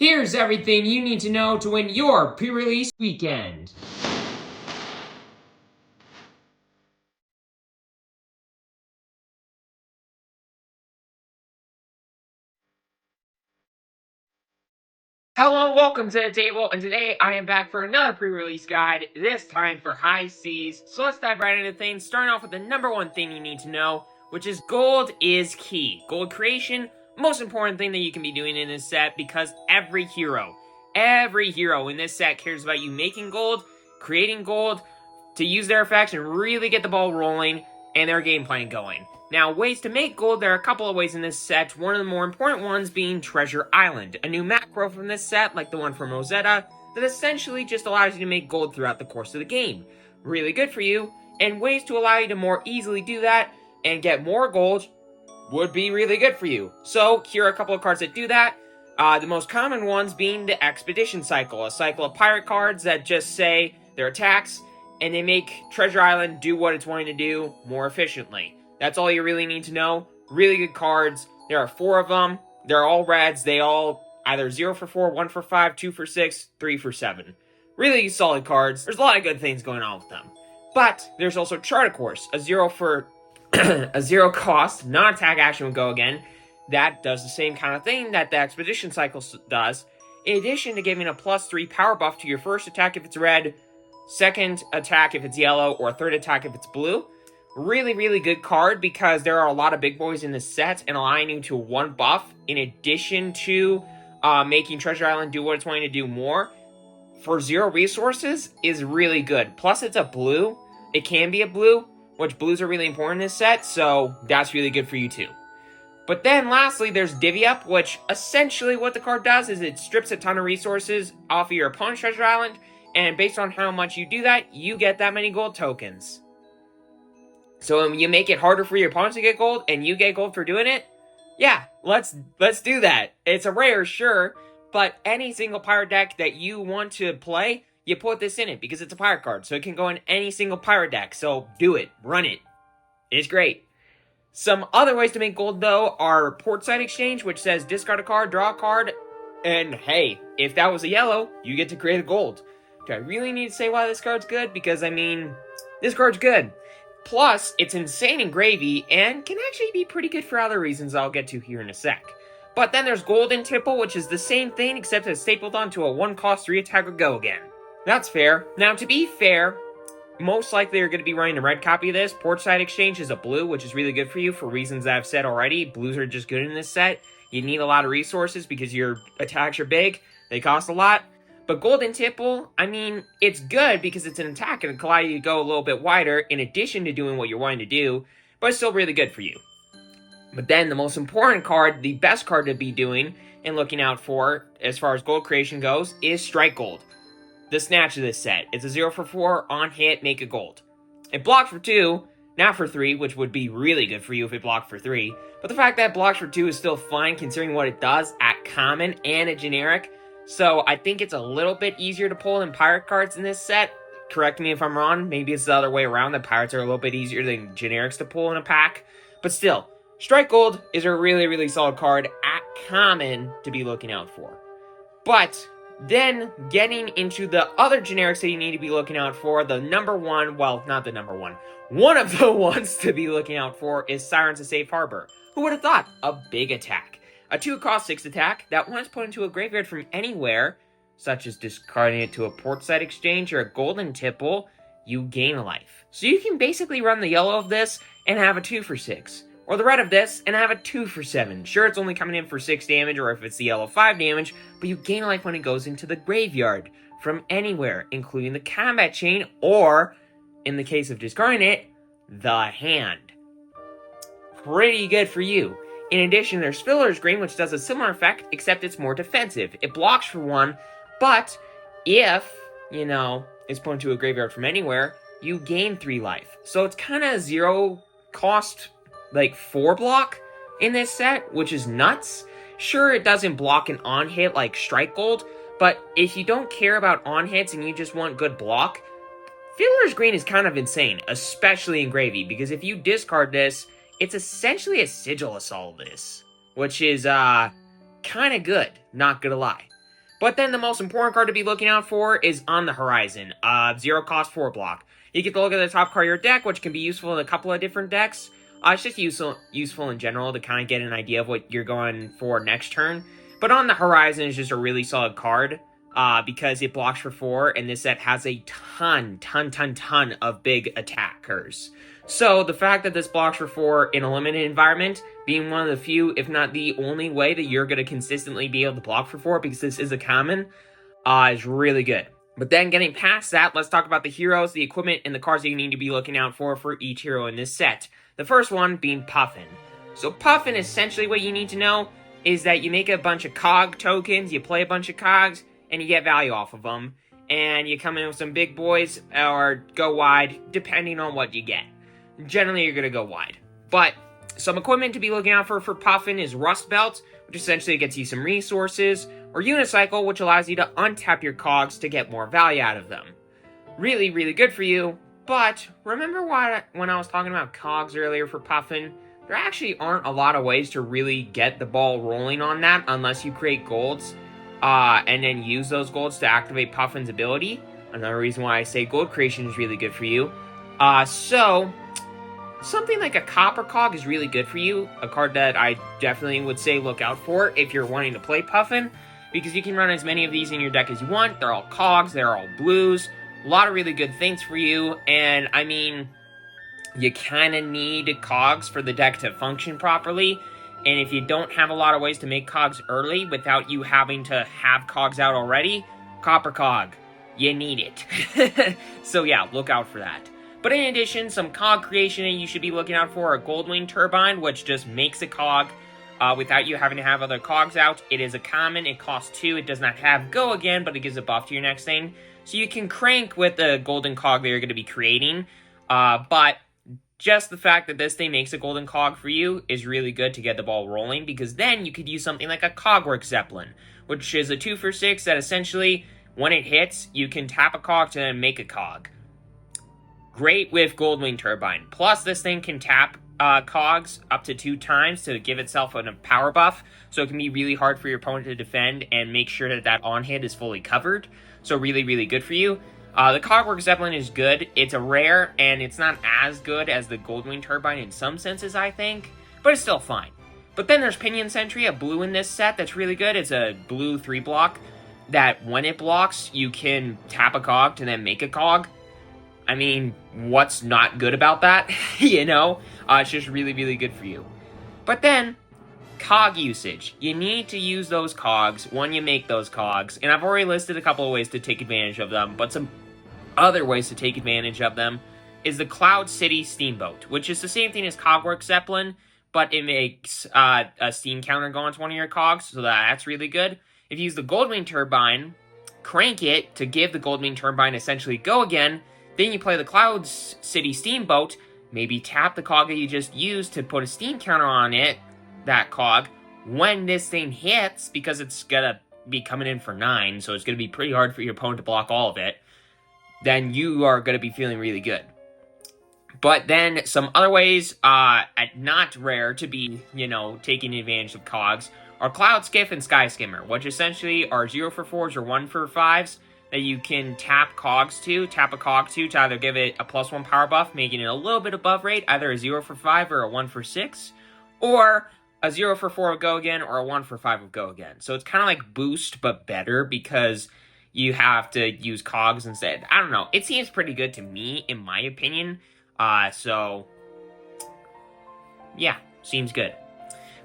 Here's everything you need to know to win your pre-release weekend. Hello, welcome to the table, and today I am back for another pre-release guide, this time for high seas. So let's dive right into things, starting off with the number one thing you need to know, which is gold is key. Gold creation, most important thing that you can be doing in this set, because every hero in this set cares about you making gold, creating gold, to use their effects and really get the ball rolling and their game plan going. Now, ways to make gold, there are a couple of ways in this set, one of the more important ones being Treasure Island, a new macro from this set, like the one from Rosetta, that essentially just allows you to make gold throughout the course of the game. Really good for you, and ways to allow you to more easily do that and get more gold would be really good for you. So, here are a couple of cards that do that. The most common ones being the Expedition Cycle, a cycle of pirate cards that just say their attacks, and they make Treasure Island do what it's wanting to do more efficiently. That's all you really need to know. Really good cards. There are 4 of them. They're all reds. They all either 0 for 4, 1 for 5, 2 for 6, 3 for 7. Really solid cards. There's a lot of good things going on with them. But there's also Chart a Course, a 0 for a 0 cost, non-attack action would go again. That does the same kind of thing that the Expedition Cycle does. In addition to giving a +3 power buff to your first attack if it's red, second attack if it's yellow, or third attack if it's blue. Really, really good card because there are a lot of big boys in this set and allowing you to 1 buff in addition to making Treasure Island do what it's wanting to do more for 0 resources is really good. Plus, it's a blue. It can be a blue, which blues are really important in this set, so that's really good for you too. But then lastly, there's Divvy Up, which essentially what the card does is it strips a ton of resources off of your opponent's Treasure Island, and based on how much you do that, you get that many gold tokens. So when you make it harder for your opponents to get gold, and you get gold for doing it, yeah, let's do that. It's a rare, sure, but any single pirate deck that you want to play, you put this in it, because it's a pirate card, so it can go in any single pirate deck, so do it, run it. It's great. Some other ways to make gold, though, are Portside Exchange, which says discard a card, draw a card, and hey, if that was a yellow, you get to create a gold. Do I really need to say why this card's good? Because, I mean, this card's good. Plus, it's insane in gravy, and can actually be pretty good for other reasons I'll get to here in a sec. But then there's Golden Tipple, which is the same thing, except it's stapled onto a 1-cost 3-attack would go again. That's fair. Now, to be fair, most likely you're going to be running a red copy of this. Portside Exchange is a blue, which is really good for you for reasons that I've said already. Blues are just good in this set. You need a lot of resources because your attacks are big. They cost a lot. But Golden Tipple, I mean, it's good because it's an attack and it can allow you to go a little bit wider in addition to doing what you're wanting to do, but it's still really good for you. But then the most important card, the best card to be doing and looking out for as far as gold creation goes, is Strike Gold. The snatch of this set. It's a 0 for 4, on hit, make a gold. It blocks for 2, not for 3, which would be really good for you if it blocked for 3. But the fact that it blocks for 2 is still fine considering what it does at common and at generic. So I think it's a little bit easier to pull than pirate cards in this set. Correct me if I'm wrong. Maybe it's the other way around. The pirates are a little bit easier than generics to pull in a pack. But still, Strike Gold is a really, really solid card at common to be looking out for. But then getting into the other generics that you need to be looking out for, the number one, well, not the number one. One of the ones to be looking out for is Sirens of Safe Harbor. Who would have thought? A big attack. A 2-cost 6 attack that once put into a graveyard from anywhere, such as discarding it to a Portside Exchange or a Golden Tipple, you gain a life. So you can basically run the yellow of this and have a 2 for 6. Or the red of this and have a 2 for 7. Sure, it's only coming in for 6 damage, or if it's the yellow, 5 damage, but you gain a life when it goes into the graveyard from anywhere, including the combat chain, or, in the case of discarding it, the hand. Pretty good for you. In addition, there's Filler's Green, which does a similar effect, except it's more defensive. It blocks for 1, but if, it's put into a graveyard from anywhere, you gain 3 life. So it's kind of 0 cost, 4 block in this set, which is nuts. Sure, it doesn't block an on-hit like Strike Gold, but if you don't care about on-hits and you just want good block, Filler's Green is kind of insane, especially in Gravy, because if you discard this, it's essentially a Sigil of Solidus, which is kind of good, not gonna lie. But then the most important card to be looking out for is On the Horizon, 0 cost 4 block. You get to look at the top card of your deck, which can be useful in a couple of different decks. It's just useful in general to kind of get an idea of what you're going for next turn. But On the Horizon is just a really solid card, because it blocks for 4, and this set has a ton of big attackers. So the fact that this blocks for 4 in a limited environment, being one of the few, if not the only way that you're going to consistently be able to block for 4, because this is a common, is really good. But then getting past that, let's talk about the heroes, the equipment, and the cards that you need to be looking out for each hero in this set. The first one being Puffin. So Puffin, essentially what you need to know is that you make a bunch of cog tokens, you play a bunch of cogs, and you get value off of them. And you come in with some big boys, or go wide, depending on what you get. Generally, you're going to go wide. But some equipment to be looking out for Puffin is Rust Belt, which essentially gets you some resources, or Unicycle, which allows you to untap your cogs to get more value out of them. Really good for you, but remember when I was talking about cogs earlier for Puffin? There actually aren't a lot of ways to really get the ball rolling on that unless you create golds, and then use those golds to activate Puffin's ability. Another reason why I say gold creation is really good for you. So something like a Copper Cog is really good for you. A card that I definitely would say look out for if you're wanting to play Puffin, because you can run as many of these in your deck as you want. They're all cogs, they're all blues. A lot of really good things for you, and I mean, you kind of need cogs for the deck to function properly, and if you don't have a lot of ways to make cogs early without you having to have cogs out already, Copper Cog, you need it. So yeah, look out for that. But in addition, some cog creation that you should be looking out for are Goldwing Turbine, which just makes a cog without you having to have other cogs out. It is a common, it costs 2, it does not have Go Again, but it gives a buff to your next thing. So you can crank with the golden cog that you're going to be creating, but just the fact that this thing makes a golden cog for you is really good to get the ball rolling, because then you could use something like a Cogwork Zeppelin, which is a 2 for 6 that essentially, when it hits, you can tap a cog to make a cog. Great with Goldwing Turbine. Plus, this thing can tap cogs up to 2 times to give itself a power buff, so it can be really hard for your opponent to defend and make sure that that on-hit is fully covered. So really good for you. The Cogwork Zeppelin is good. It's a rare, and it's not as good as the Goldwing Turbine in some senses, I think, but it's still fine. But then there's Pinion Sentry, a blue in this set that's really good. It's a blue 3-block that when it blocks, you can tap a cog to then make a cog. I mean, what's not good about that? You know? It's just really good for you. But then, cog usage. You need to use those cogs when you make those cogs. And I've already listed a couple of ways to take advantage of them, but some other ways to take advantage of them is the Cloud City Steamboat, which is the same thing as Cogwork Zeppelin, but it makes a steam counter go onto one of your cogs, so that's really good. If you use the Goldwing Turbine, crank it to give the Goldwing Turbine essentially Go Again, then you play the Cloud City Steamboat, maybe tap the cog that you just used to put a steam counter on it, that cog, when this thing hits, because it's gonna be coming in for 9, so it's gonna be pretty hard for your opponent to block all of it, then you are gonna be feeling really good. But then some other ways, not rare to be, taking advantage of cogs, are Cloud Skiff and Sky Skimmer, which essentially are 0 for 4s or 1 for 5s that you can tap a cog to either give it a +1 power buff, making it a little bit above rate, either a 0 for 5 or a 1 for 6, or a 0 for 4 of Go Again or a 1 for 5 of Go Again. So it's kind of like Boost, but better, because you have to use cogs instead. I don't know. It seems pretty good to me, in my opinion. So, yeah, seems good.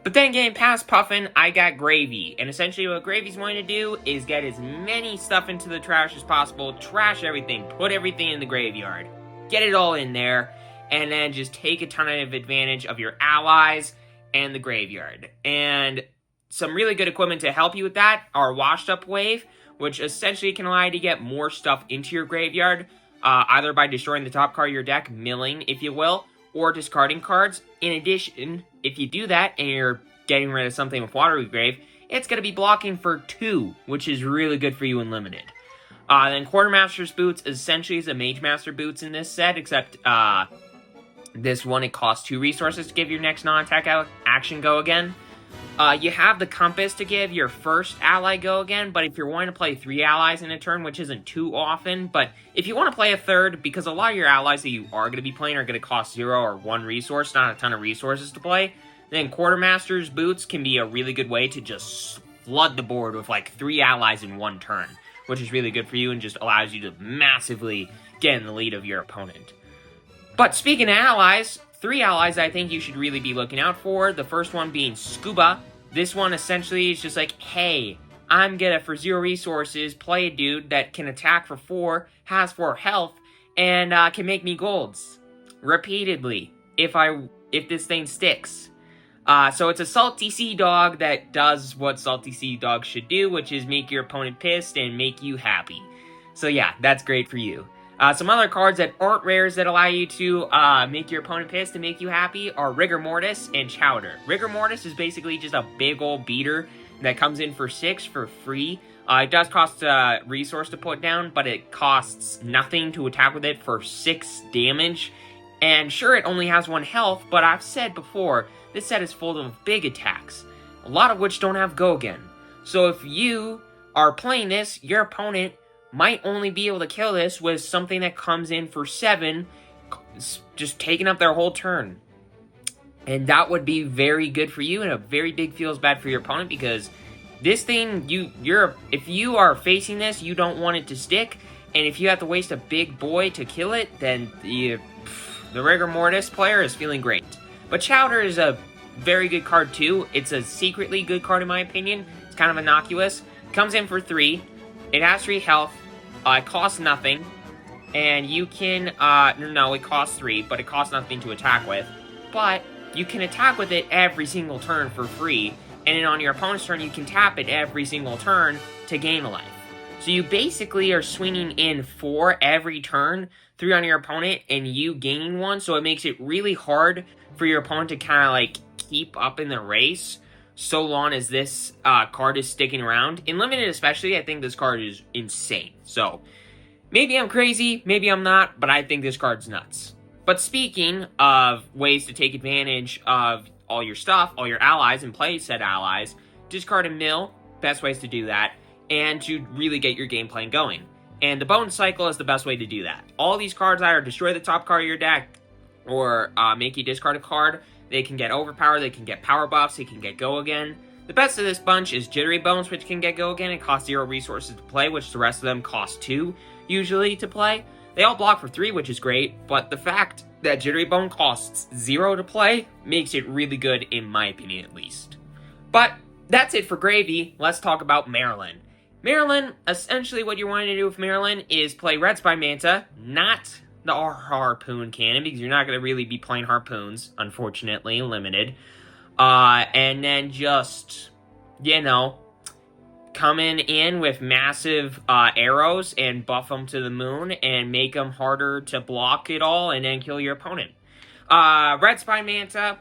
But then getting past Puffin, I got Gravy. And essentially what Gravy's wanting to do is get as many stuff into the trash as possible, trash everything, put everything in the graveyard, get it all in there, and then just take a ton of advantage of your allies and the graveyard. And some really good equipment to help you with that are Washed Up Wave, which essentially can allow you to get more stuff into your graveyard, either by destroying the top card of your deck, milling, if you will, or discarding cards. In addition, if you do that and you're getting rid of something with Watery Grave, it's going to be blocking for 2, which is really good for you in Limited. Then Quartermaster's Boots essentially is a Mage Master Boots in this set, except this one, it costs 2 resources to give your next non-attack action Go Again. You have the compass to give your first ally go again, but if you're wanting to play 3 allies in a turn, which isn't too often, but if you want to play a third, because a lot of your allies that you are going to be playing are going to cost 0 or 1 resource, not a ton of resources to play, then Quartermaster's Boots can be a really good way to just flood the board with like 3 allies in one turn, which is really good for you and just allows you to massively get in the lead of your opponent. But speaking of allies, 3 allies I think you should really be looking out for. The first one being Scuba. This one essentially is just like, hey, I'm gonna, for 0 resources, play a dude that can attack for 4, has 4 health, and can make me golds repeatedly if this thing sticks. So it's a salty sea dog that does what salty sea dogs should do, which is make your opponent pissed and make you happy. So yeah, that's great for you. Some other cards that aren't rares that allow you to make your opponent pissed and make you happy are Rigor Mortis and Chowder. Rigor Mortis is basically just a big old beater that comes in for 6 for free. It does cost a resource to put down, but it costs nothing to attack with it for 6 damage. And sure, it only has 1 health, but I've said before, this set is full of big attacks, a lot of which don't have go again. So if you are playing this, your opponent might only be able to kill this with something that comes in for 7, just taking up their whole turn. And that would be very good for you, and a very big feels bad for your opponent, because this thing, if you are facing this, you don't want it to stick, and if you have to waste a big boy to kill it, then the Rigor Mortis player is feeling great. But Chowder is a very good card too. It's a secretly good card in my opinion. It's kind of innocuous. Comes in for 3. It has 3 health. It costs nothing, and you can, no, it costs 3, but it costs nothing to attack with, but you can attack with it every single turn for free, and then on your opponent's turn, you can tap it every single turn to gain a life. So you basically are swinging in 4 every turn, 3 on your opponent, and you gaining 1, so it makes it really hard for your opponent to kind of, like, keep up in the race, so long as this card is sticking around. In Limited especially, I think this card is insane. So, maybe I'm crazy, maybe I'm not, but I think this card's nuts. But speaking of ways to take advantage of all your stuff, all your allies, and play said allies, discard and mill, best ways to do that, and to really get your game plan going. And the Bone Cycle is the best way to do that. All these cards either destroy the top card of your deck, or make you discard a card. They can get overpowered, they can get power buffs, they can get go again. The best of this bunch is Jittery Bones, which can get go again. It costs 0 resources to play, which the rest of them cost 2, usually, to play. They all block for 3, which is great, but the fact that Jittery Bone costs 0 to play makes it really good, in my opinion at least. But that's it for Gravy. Let's talk about Marlynn. Marlynn, essentially what you're wanting to do with Marlynn is play Red Spine Manta, not the Harpoon Cannon, because you're not going to really be playing Harpoons, unfortunately, Limited. And then just, coming in with massive arrows and buff them to the moon and make them harder to block it all and then kill your opponent. Red Spine Manta,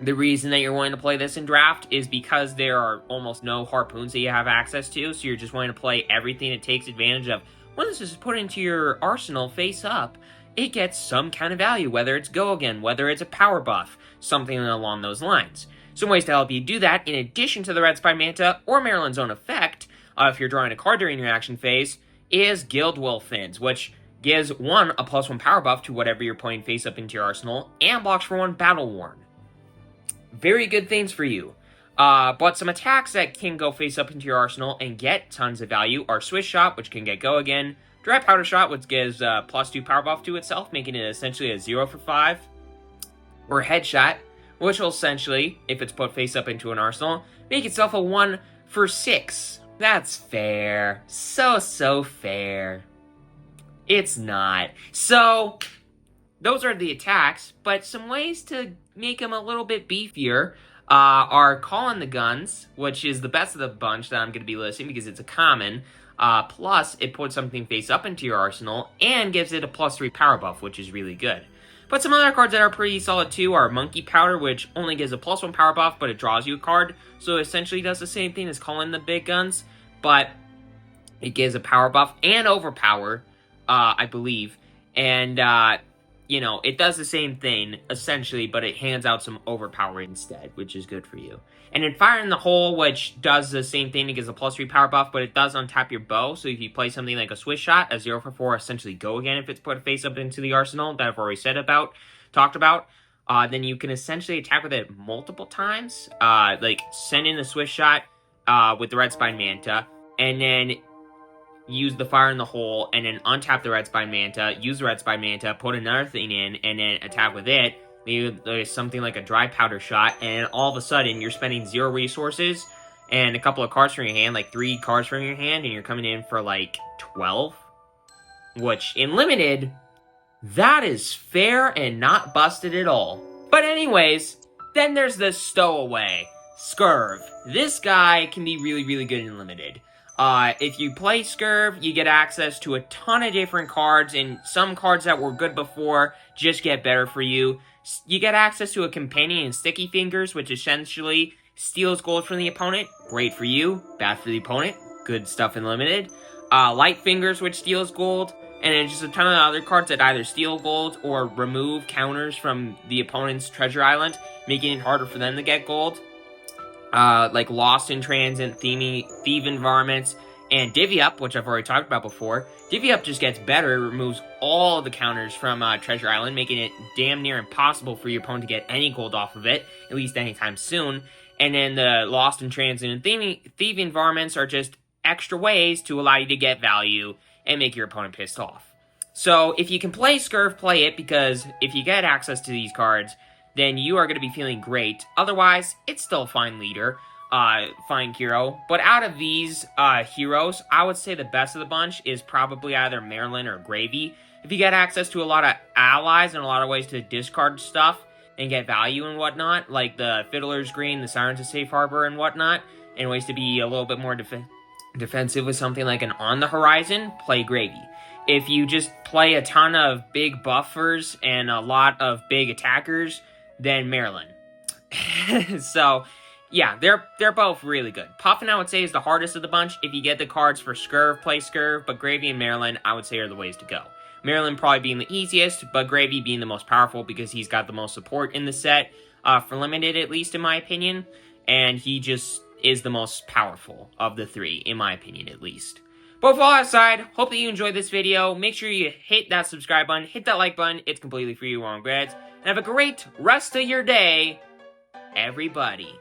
the reason that you're wanting to play this in draft is because there are almost no Harpoons that you have access to, so you're just wanting to play everything that takes advantage of. When this is put into your arsenal face up, it gets some kind of value, whether it's go again, whether it's a power buff, something along those lines. Some ways to help you do that, in addition to the Red Spine Manta or Marlynn's own effect, if you're drawing a card during your action phase, is Guild Will Fins, which gives 1 a +1 power buff to whatever you're putting face up into your arsenal, and blocks for 1 Battle Worn. Very good things for you. But some attacks that can go face up into your arsenal and get tons of value are Swiss Shot, which can get go again, Dry Powder Shot, which gives +2 power buff to itself, making it essentially a 0 for 5, or Headshot, which will essentially, if it's put face up into an arsenal, make itself a 1 for 6. That's fair. So fair. It's not. So, those are the attacks, but some ways to make them a little bit beefier are Calling the Guns, which is the best of the bunch that I'm going to be listing because it's a common. Plus, it puts something face up into your arsenal and gives it a +3 power buff, which is really good. But some other cards that are pretty solid too are Monkey Powder, which only gives a +1 power buff, but it draws you a card. So it essentially does the same thing as Calling the Big Guns, but it gives a power buff and overpower, I believe. And you know, it does the same thing, essentially, but it hands out some overpower instead, which is good for you. And then Fire in the Hole, which does the same thing, it gives a +3 power buff, but it does untap your bow, so if you play something like a Swiss Shot, a 0 for 4, essentially go again if it's put face up into the arsenal that I've already talked about, then you can essentially attack with it multiple times, like send in the Swiss Shot with the Red Spine Manta, and then use the Fire in the Hole, and then untap the Red Spine Manta, use the Red Spine Manta, put another thing in, and then attack with it. Maybe there's something like a Dry Powder Shot, and all of a sudden, you're spending 0 resources, and a couple of cards from your hand, like 3 cards from your hand, and you're coming in for like 12. Which, in Limited, that is fair and not busted at all. But anyways, then there's the Stowaway, Skurv. This guy can be really, really good in Limited. If you play Skurv, you get access to a ton of different cards, and some cards that were good before just get better for you. You get access to a companion in Sticky Fingers, which essentially steals gold from the opponent. Great for you, bad for the opponent. Good stuff in Limited. Light Fingers, which steals gold. And then just a ton of other cards that either steal gold or remove counters from the opponent's treasure island, making it harder for them to get gold. Like Lost in Transit, Thief Environments, and Divvy Up, which I've already talked about before. Divvy Up just gets better, it removes all the counters from Treasure Island, making it damn near impossible for your opponent to get any gold off of it, at least anytime soon. And then the Lost in Transit and Thief Environments are just extra ways to allow you to get value and make your opponent pissed off. So if you can play Skurv, play it, because if you get access to these cards, then you are going to be feeling great. Otherwise, it's still a fine leader, fine hero. But out of these heroes, I would say the best of the bunch is probably either Marlynn or Gravy. If you get access to a lot of allies and a lot of ways to discard stuff and get value and whatnot, like the Fiddler's Green, the Sirens of Safe Harbor and whatnot, and ways to be a little bit more defensive with something like an On the Horizon, play Gravy. If you just play a ton of big buffers and a lot of big attackers, then Marlynn. So, yeah, they're both really good. Puffin, I would say, is the hardest of the bunch. If you get the cards for Skurv, play Skurv, but Gravy and Marlynn, I would say, are the ways to go. Marlynn probably being the easiest, but Gravy being the most powerful because he's got the most support in the set, for Limited, at least in my opinion, and he just is the most powerful of the 3, in my opinion, at least. But with all that aside, hope that you enjoyed this video. Make sure you hit that subscribe button, hit that like button. It's completely free, you won't regret it. And have a great rest of your day, everybody.